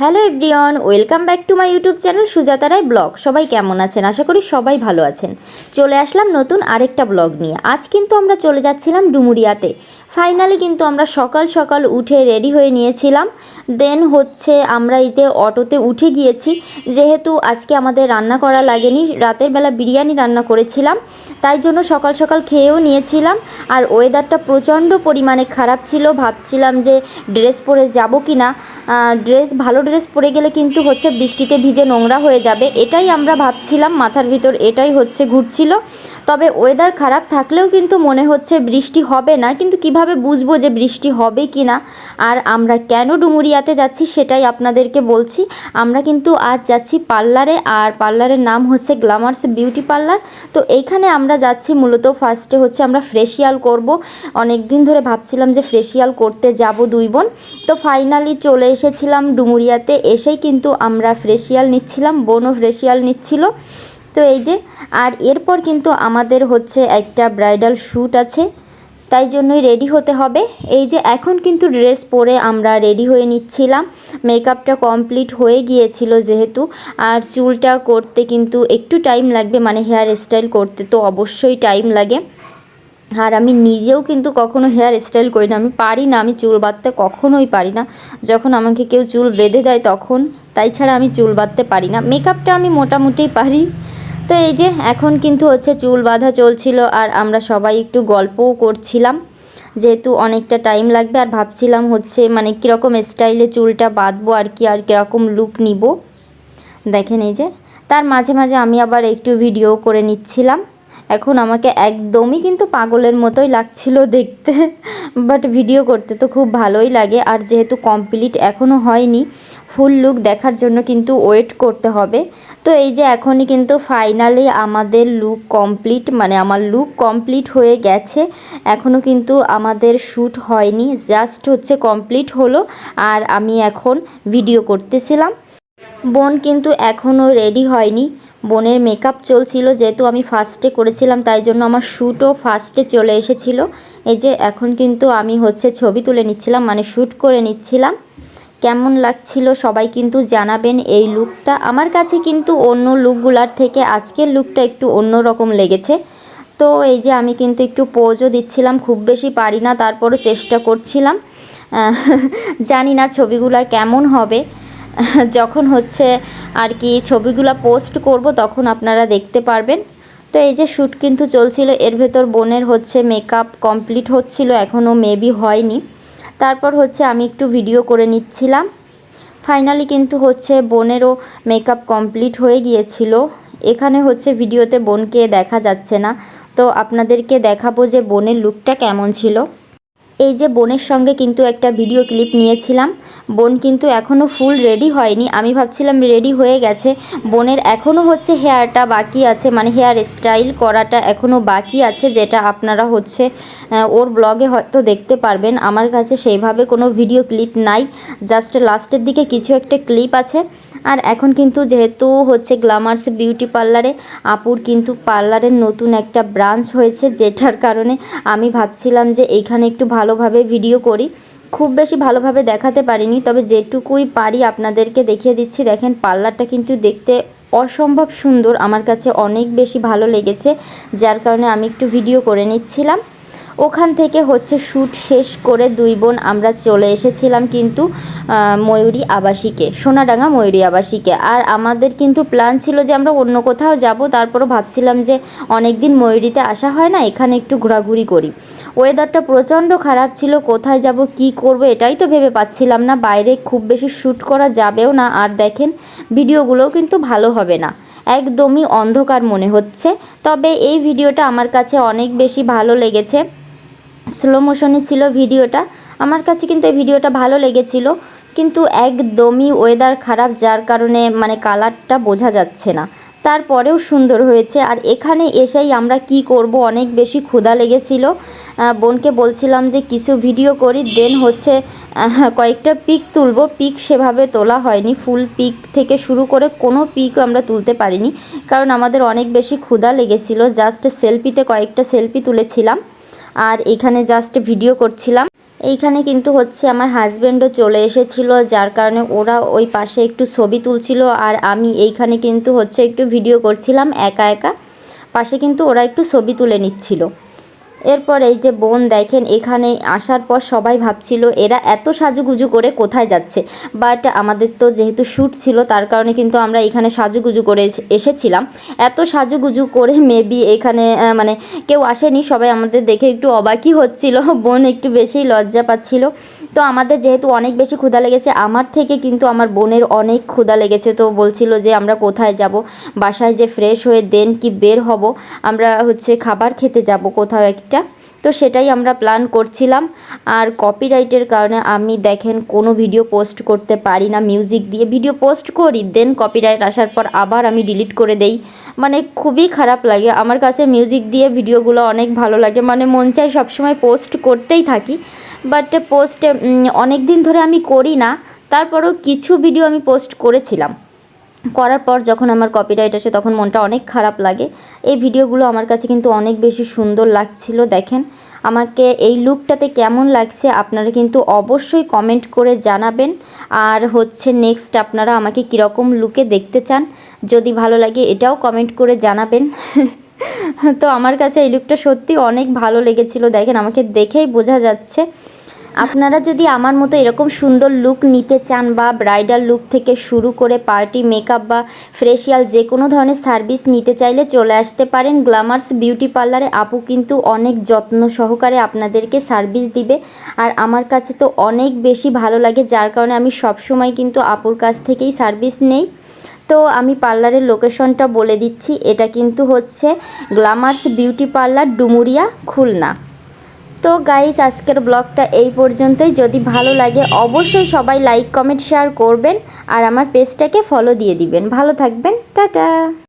Hello everyone, welcome back to my YouTube channel Sujata Roy blog. সবাই কেমন আছেন? আশা করি সবাই ভালো আছেন। চলে আসলাম নতুন আরেকটা ব্লগ নিয়ে। আজ কিন্তু আমরা চলে যাচ্ছিলাম ডুমুরিয়াতে। ফাইনালি কিন্তু আমরা সকাল সকাল উঠে রেডি হয়ে নিয়েছিলাম। দেন হচ্ছে আমরা এই যে অটোতে উঠে গিয়েছি, যেহেতু আজকে আমাদের রান্না করা লাগেনি, রাতের বেলা বিরিয়ানি রান্না করেছিলাম, তাই জন্য সকাল সকাল খেয়েও নিয়েছিলাম। আর ওয়েদারটা প্রচণ্ড পরিমাণে খারাপ ছিল, ভাবছিলাম যে ড্রেস পরে যাব কি না। ভালো ড্রেস পরে গেলে কিন্তু হচ্ছে বৃষ্টিতে ভিজে নোংরা হয়ে যাবে, এটাই আমরা ভাবছিলাম, মাথার ভিতর এটাই হচ্ছে ঘুরছিল। তবে ওয়েদার খারাপ থাকলেও কিন্তু মনে হচ্ছে বৃষ্টি হবে না, কিন্তু কিভাবে বুঝবো যে বৃষ্টি হবে কি না। আর আমরা কেন ডুমুরিয়াতে যাচ্ছি সেটাই আপনাদেরকে বলছি। আমরা কিন্তু আজ যাচ্ছি পার্লারে, আর পার্লারের নাম হচ্ছে গ্ল্যামার্স বিউটি পার্লার। তো এইখানে আমরা যাচ্ছি মূলত ফার্স্টে হচ্ছে আমরা ফেসিয়াল করব। অনেক দিন ধরে ভাবছিলাম যে ফেসিয়াল করতে যাব দুই বোন। তো ফাইনালি চলে এসেছিলাম ডুমুরিয়াতে। এসেই কিন্তু আমরা ফেসিয়াল নিচ্ছিলাম, বোনও ফেসিয়াল নিচ্ছিল। তো এই যে, আর এরপর কিন্তু আমাদের হচ্ছে একটা ব্রাইডাল শ্যুট আছে, তাই জন্যই রেডি হতে হবে। এই যে এখন কিন্তু ড্রেস পরে আমরা রেডি হয়ে নিচ্ছিলাম। মেকআপটা কমপ্লিট হয়ে গিয়েছিল যেহেতু, আর চুলটা করতে কিন্তু একটু টাইম লাগবে, মানে হেয়ার স্টাইল করতে তো অবশ্যই টাইম লাগে। আর আমি নিজেও কিন্তু কখনো হেয়ার স্টাইল করি না, আমি পারি না, আমি চুল বাঁধতে কখনোই পারি না। যখন আমাকে কেউ চুল বেঁধে দেয় তখন, তাই ছাড়া আমি চুল বাঁধতে পারি না। মেকআপটা আমি মোটামুটি পারি। তো এই যে এখন কিন্তু হচ্ছে চুল বাঁধা চলছিল, আর আমরা সবাই একটু গল্পও করছিলাম, যেহেতু অনেকটা টাইম লাগবে। আর ভাবছিলাম হচ্ছে মানে কীরকম স্টাইলে চুলটা বাঁধবো আর কীরকম লুক নিব। দেখেন এই যে, তার মাঝে মাঝে আমি আবার একটু ভিডিও করে নিচ্ছিলাম। এখন আমাকে একদমই কিন্তু পাগলের মতোই লাগছিল দেখতে, বাট ভিডিও করতে তো খুব ভালোই লাগে। আর যেহেতু কমপ্লিট এখনও হয়নি, ফুল লুক দেখার জন্য কিন্তু ওয়েট করতে হবে। তো এই যে এখনই কিন্তু ফাইনালি আমাদের লুক কমপ্লিট, মানে আমার লুক কমপ্লিট হয়ে গেছে। এখনও কিন্তু আমাদের শ্যুট হয়নি, জাস্ট হচ্ছে কমপ্লিট হলো। আর আমি এখন ভিডিও করতেছিলাম। বোন কিন্তু এখনও রেডি হয়নি, বোনের মেকআপ চলছিল। যেহেতু আমি ফার্স্টে করেছিলাম তাই জন্য আমার শ্যুটও ফার্স্টে চলে এসেছিলো। এই যে এখন কিন্তু আমি হচ্ছে ছবি তুলে নিচ্ছিলাম, মানে শ্যুট করে নিচ্ছিলাম। কেমন লাগছিল সবাই কিন্তু জানাবেন এই লুকটা। আমার কাছে কিন্তু অন্য লুকগুলার থেকে আজকের লুকটা একটু অন্য রকম লেগেছে। তো এই যে আমি কিন্তু একটু পোজও দিচ্ছিলাম, খুব বেশি পারি না, তারপরও চেষ্টা করছিলাম। জানি না ছবিগুলো কেমন হবে। যখন হচ্ছে আর কি ছবিগুলো পোস্ট করব তখন আপনারা দেখতে পারবেন। তো এই যে শ্যুট কিন্তু চলছিল, এর ভেতর বোনের হচ্ছে মেকআপ কমপ্লিট হচ্ছিল, এখনও মেবি হয়নি। তারপর হচ্ছে আমি একটু ভিডিও করে নিচ্ছিলাম। ফাইনালি কিন্তু হচ্ছে বোনেরও মেকআপ কমপ্লিট হয়ে গিয়েছিল। এখানে হচ্ছে ভিডিওতে বোনকে দেখা যাচ্ছে না, তো আপনাদেরকে দেখাবো যে বোনের লুকটা কেমন ছিল। এই যে বোনের সঙ্গে কিন্তু একটা ভিডিও ক্লিপ নিয়েছিলাম। বোন কিন্তু এখনও ফুল রেডি হয়নি, আমি ভাবছিলাম রেডি হয়ে গেছে। বোনের এখনও হচ্ছে হেয়ারটা বাকি আছে, মানে হেয়ার স্টাইল করাটা এখনও বাকি আছে, যেটা আপনারা হচ্ছে ওর ব্লগে হয়তো দেখতে পারবেন। আমার কাছে সেইভাবে কোনো ভিডিও ক্লিপ নাই, জাস্ট লাস্টের দিকে কিছু একটা ক্লিপ আছে। আর এখন কিন্তু যেহেতু হচ্ছে গ্ল্যামার্স বিউটি পার্লারে আপুর কিন্তু পার্লারের নতুন একটা ব্রাঞ্চ হয়েছে, যেটার কারণে আমি ভাবছিলাম যে এইখানে একটু ভালোভাবে ভিডিও করি। খুব বেশি ভালোভাবে দেখাতে পারিনি, তবে যেটুকুই পারি আপনাদেরকে দেখিয়ে দিচ্ছি। দেখেন পার্লারটা কিন্তু দেখতে অসম্ভব সুন্দর, আমার কাছে অনেক বেশি ভালো লেগেছে, যার কারণে আমি একটু ভিডিও করে নিচ্ছিলাম। ওখান থেকে হচ্ছে শ্যুট শেষ করে দুই বোন আমরা চলে এসেছিলাম কিন্তু ময়ূরী আবাসিকে, সোনাডাঙ্গা ময়ূরী আবাসিকে। আর আমাদের কিন্তু প্ল্যান ছিল যে আমরা অন্য কোথাও যাব, তারপরও ভাবছিলাম যে অনেক দিন ময়ূরীতে আসা হয় না, এখানে একটু ঘোরাঘুরি করি। ওয়েদারটা প্রচণ্ড খারাপ ছিল, কোথায় যাব কি করব এটাই তো ভেবে পাচ্ছিলাম না। বাইরে খুব বেশি শ্যুট করা যাবেও না, আর দেখেন ভিডিওগুলোও কিন্তু ভালো হবে না, একদমই অন্ধকার মনে হচ্ছে। তবে এই ভিডিওটা আমার কাছে অনেক বেশি ভালো লেগেছে, স্লো মোশনে ছিল ভিডিওটা। আমার কাছে কিন্তু এই ভিডিওটা ভালো লেগেছিল, কিন্তু একদমই ওয়েদার খারাপ, যার কারণে মানে কালারটা বোঝা যাচ্ছে না। তারপরেও সুন্দর হয়েছে। আর এখানে এসেই আমরা কি করব, অনেক বেশি ক্ষুধা লেগেছিল। বোনকে বলছিলাম যে কিছু ভিডিও করি, দেন হচ্ছে কয়েকটা পিক তুলব। পিক সেভাবে তোলা হয়নি, ফুল পিক থেকে শুরু করে কোনো পিকও আমরা তুলতে পারিনি, কারণ আমাদের অনেক বেশি ক্ষুধা লেগেছিল। জাস্ট সেলফিতে কয়েকটা সেলফি তুলেছিলাম, আর এখানে জাস্ট ভিডিও করছিলাম। এইখানে কিন্তু হচ্ছে আমার হাজব্যান্ডও চলে এসেছিলো, যার কারণে ওরা ওই পাশে একটু ছবি তুলছিল আর আমি এইখানে কিন্তু হচ্ছে একটু ভিডিও করছিলাম একা একা। পাশে কিন্তু ওরা একটু ছবি তুলে নিচ্ছিল। এরপর এই যে বোন দেখেন, এখানে আসার পর সবাই ভাবছিল এরা এত সাজুগুজু করে কোথায় যাচ্ছে, বাট আমাদের তো যেহেতু শ্যুট ছিল তার কারণে কিন্তু আমরা এখানে সাজুগুজু করে এসেছিলাম। এত সাজুগুজু করে মেবি এখানে মানে কেউ আসেনি, সবাই আমাদের দেখে একটু অবাকই হচ্ছিল। বোন একটু বেশি লজ্জা পাচ্ছিল। তো আমাদের যেহেতু অনেক বেশি ক্ষুধা লেগেছে, আমার থেকে কিন্তু আমার বোনের অনেক ক্ষুধা লেগেছে, তো বলছিল যে আমরা কোথায় যাব, বাসায় যে ফ্রেশ হয়ে দেন কি বের হব, আমরা হচ্ছে খাবার খেতে যাব কোথাও একটা। তো সেটাই আমরা প্ল্যান করছিলাম। আর কপিরাইটের কারণে আমি দেখেন কোনো ভিডিও পোস্ট করতে পারি না, মিউজিক দিয়ে ভিডিও পোস্ট করি, দেন কপিরাইট আসার পর আবার আমি ডিলিট করে দেই। মানে খুবই খারাপ লাগে আমার কাছে। মিউজিক দিয়ে ভিডিওগুলো অনেক ভালো লাগে, মানে মন চাই সবসময় পোস্ট করতেই থাকি, বাট পোস্ট অনেক দিন ধরে আমি করি না। তারপরেও কিছু ভিডিও আমি পোস্ট করেছিলাম, করার পর যখন আমার কপিরাইট আসে তখন মনটা অনেক খারাপ লাগে। এই ভিডিওগুলো আমার কাছে কিন্তু অনেক বেশি সুন্দর লাগছিল। দেখেন আমাকে এই লুকটাতে কেমন লাগছে আপনারা কিন্তু অবশ্যই কমেন্ট করে জানাবেন। আর হচ্ছে নেক্সট আপনারা আমাকে কীরকম লুকে দেখতে চান, যদি ভালো লাগে এটাও কমেন্ট করে জানাবেন। তো আমার কাছে এই লুকটা সত্যি অনেক ভালো লেগেছিল, দেখেন আমাকে দেখেই বোঝা যাচ্ছে। আপনারা যদি আমার মতো এরকম সুন্দর লুক নিতে চান বা ব্রাইডাল লুক থেকে শুরু করে পার্টি মেকআপ বা ফেসিয়াল যে কোনো ধরনের সার্ভিস নিতে চাইলে চলে আসতে পারেন গ্ল্যামার্স বিউটি পার্লারে। আপু কিন্তু অনেক যত্ন সহকারে আপনাদেরকে সার্ভিস দিবে, আর আমার কাছে তো অনেক বেশি ভালো লাগে, যার কারণে আমি সবসময় কিন্তু আপুর কাছ থেকেই সার্ভিস নেই। তো আমি পার্লারের লোকেশনটা বলে দিচ্ছি, এটা কিন্তু হচ্ছে glamorous beauty parlour, Dumuria, Khulna. তো গাইস আজকের ব্লগটা এই পর্যন্তই। যদি ভালো লাগে অবশ্যই সবাই লাইক কমেন্ট শেয়ার করবেন আর আমার পেজটাকে ফলো দিয়ে দিবেন। ভালো থাকবেন, টাটা।